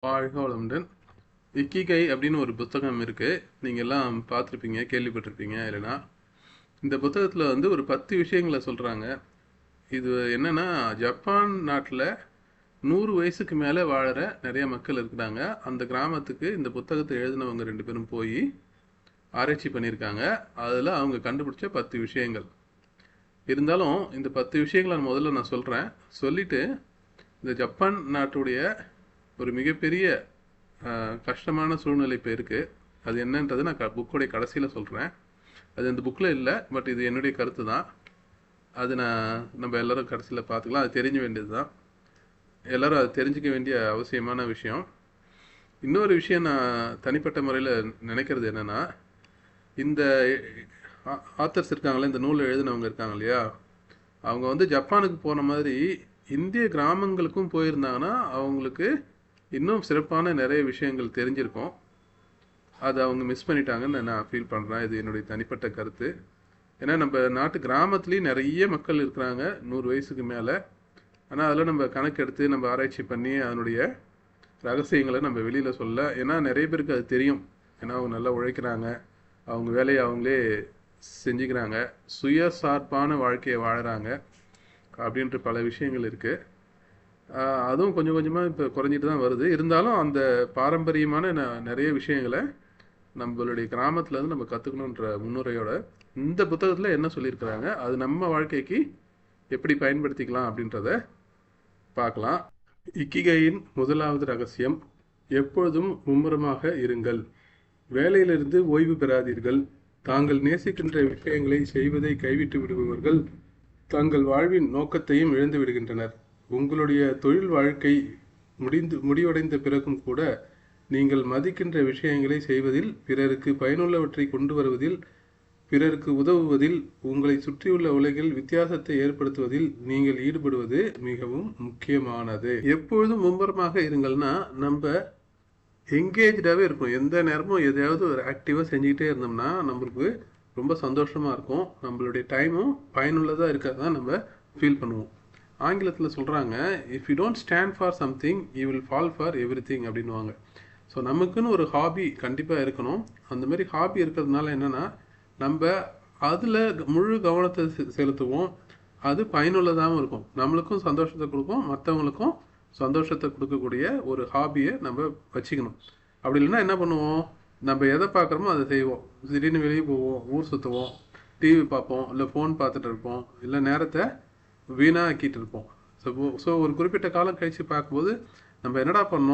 வாழ்க வளமுடன். இக்கிகை அப்படின்னு ஒரு புத்தகம் இருக்குது. நீங்கள் எல்லாம் பார்த்துருப்பீங்க, கேள்விப்பட்டிருப்பீங்க. இல்லைனா இந்த புத்தகத்தில் ஒரு 10 விஷயங்களை சொல்கிறாங்க. இது என்னென்னா, ஜப்பான் நாட்டில் 100 வயசுக்கு மேலே வாழற நிறைய மக்கள் இருக்கிறாங்க. அந்த கிராமத்துக்கு இந்த புத்தகத்தை எழுதினவங்க 2 பேரும் போய் ஆராய்ச்சி பண்ணியிருக்காங்க. அதில் அவங்க கண்டுபிடிச்ச 10 விஷயங்கள். இருந்தாலும் இந்த 10 விஷயங்களை முதல்ல நான் சொல்கிறேன். சொல்லிவிட்டு இந்த ஜப்பான் நாட்டுடைய ஒரு மிகப்பெரிய கஷ்டமான சூழ்நிலை இப்போ இருக்குது. அது என்னன்றது நான் புக்கோடைய கடைசியில் சொல்கிறேன். அது அந்த புக்கில் இல்லை, பட் இது என்னுடைய கருத்து தான். அது நம்ம எல்லோரும் கடைசியில் பார்த்துக்கலாம். அது தெரிஞ்ச வேண்டியது தான். எல்லோரும் அது தெரிஞ்சிக்க வேண்டிய அவசியமான விஷயம். இன்னொரு விஷயம் நான் தனிப்பட்ட முறையில் நினைக்கிறது என்னென்னா, இந்த ஆத்தர்ஸ் இருக்காங்களே, இந்த நூலை எழுதினவங்க இருக்காங்க இல்லையா, அவங்க ஜப்பானுக்கு போன மாதிரி இந்திய கிராமங்களுக்கும் போயிருந்தாங்கன்னா அவங்களுக்கு இன்னும் சிறப்பான நிறைய விஷயங்கள் தெரிஞ்சிருக்கும். அதை அவங்க மிஸ் பண்ணிட்டாங்கன்னு நான் ஃபீல் பண்ணுறேன். இது என்னுடைய தனிப்பட்ட கருத்து. ஏன்னா நம்ம நாட்டு கிராமத்துலேயும் நிறைய மக்கள் இருக்கிறாங்க 100 வயசுக்கு மேலே. ஆனால் அதெல்லாம் நம்ம கணக்கெடுத்து நம்ம ஆராய்ச்சி பண்ணி அதனுடைய ரகசியங்களை நம்ம வெளியில் சொல்ல. ஏன்னா நிறைய பேருக்கு அது தெரியும். ஏன்னா அவங்க நல்லா உழைக்கிறாங்க, அவங்க வேலையை அவங்களே செஞ்சுக்கிறாங்க, சுயசார்பான வாழ்க்கையை வாழறாங்க அப்படின்ற பல விஷயங்கள் இருக்குது. அதுவும் கொஞ்சம் கொஞ்சமாக இப்போ குறைஞ்சிட்டு தான் வருது. இருந்தாலும் அந்த பாரம்பரியமான நிறைய விஷயங்களை நம்மளுடைய கிராமத்துலேருந்து நம்ம கற்றுக்கணுன்ற முன்னுரையோட இந்த புத்தகத்தில் என்ன சொல்லியிருக்கிறாங்க, அது நம்ம வாழ்க்கைக்கு எப்படி பயன்படுத்திக்கலாம் அப்படின்றத பார்க்கலாம். இக்கிகையின் முதலாவது ரகசியம்: எப்பொழுதும் மும்முரமாக இருங்கள். வேலையிலிருந்து ஓய்வு பெறாதீர்கள். தாங்கள் நேசிக்கின்ற விஷயங்களை செய்வதை கைவிட்டு விடுபவர்கள் தங்கள் வாழ்வின் நோக்கத்தையும் இழந்து விடுகின்றனர். உங்களுடைய தொழில் வாழ்க்கை முடிவடைந்த பிறகும் கூட நீங்கள் மதிக்கின்ற விஷயங்களை செய்வதில், பிறருக்கு பயனுள்ளவற்றை கொண்டு வருவதில், பிறருக்கு உதவுவதில், உங்களை சுற்றியுள்ள உலகில் வித்தியாசத்தை ஏற்படுத்துவதில் நீங்கள் ஈடுபடுவது மிகவும் முக்கியமானது. எப்பொழுதும் மும்முரமாக இருங்கள்னா, நம்ம எங்கேஜாகவே இருக்கும். எந்த நேரமும் எதையாவது ஒரு ஆக்டிவாக செஞ்சுக்கிட்டே இருந்தோம்னா நம்மளுக்கு ரொம்ப சந்தோஷமாக இருக்கும். நம்மளுடைய டைமும் பயனுள்ளதாக இருக்கிறதான் நம்ம ஃபீல் பண்ணுவோம். ஆங்கிலத்தில் சொல்கிறாங்க, if you don't stand for something you will fall for every thing அப்படின்வாங்க. ஸோ நமக்குன்னு ஒரு ஹாபி கண்டிப்பாக இருக்கணும். அந்த மாதிரி ஹாபி இருக்கிறதுனால என்னென்னா, நம்ம அதில் முழு கவனத்தை செலுத்துவோம். அது பயனுள்ளதாகவும் இருக்கும். நம்மளுக்கும் சந்தோஷத்தை கொடுக்கும், மற்றவங்களுக்கும் சந்தோஷத்தை கொடுக்கக்கூடிய ஒரு ஹாபியை நம்ம வச்சுக்கணும். அப்படி இல்லைன்னா என்ன பண்ணுவோம், நம்ம எதை பார்க்குறோமோ அதை செய்வோம். திடீர்னு வெளியே போவோம், ஊர் சுற்றுவோம், டிவி பார்ப்போம், இல்லை ஃபோன் பார்த்துட்டு இருப்போம், இல்லை நேரத்தை வீணாக்கிட்டு இருப்போம். ஸோ ஒரு குறிப்பிட்ட காலம் கழித்து பார்க்கும்போது நம்ம என்னடா பண்ணோம்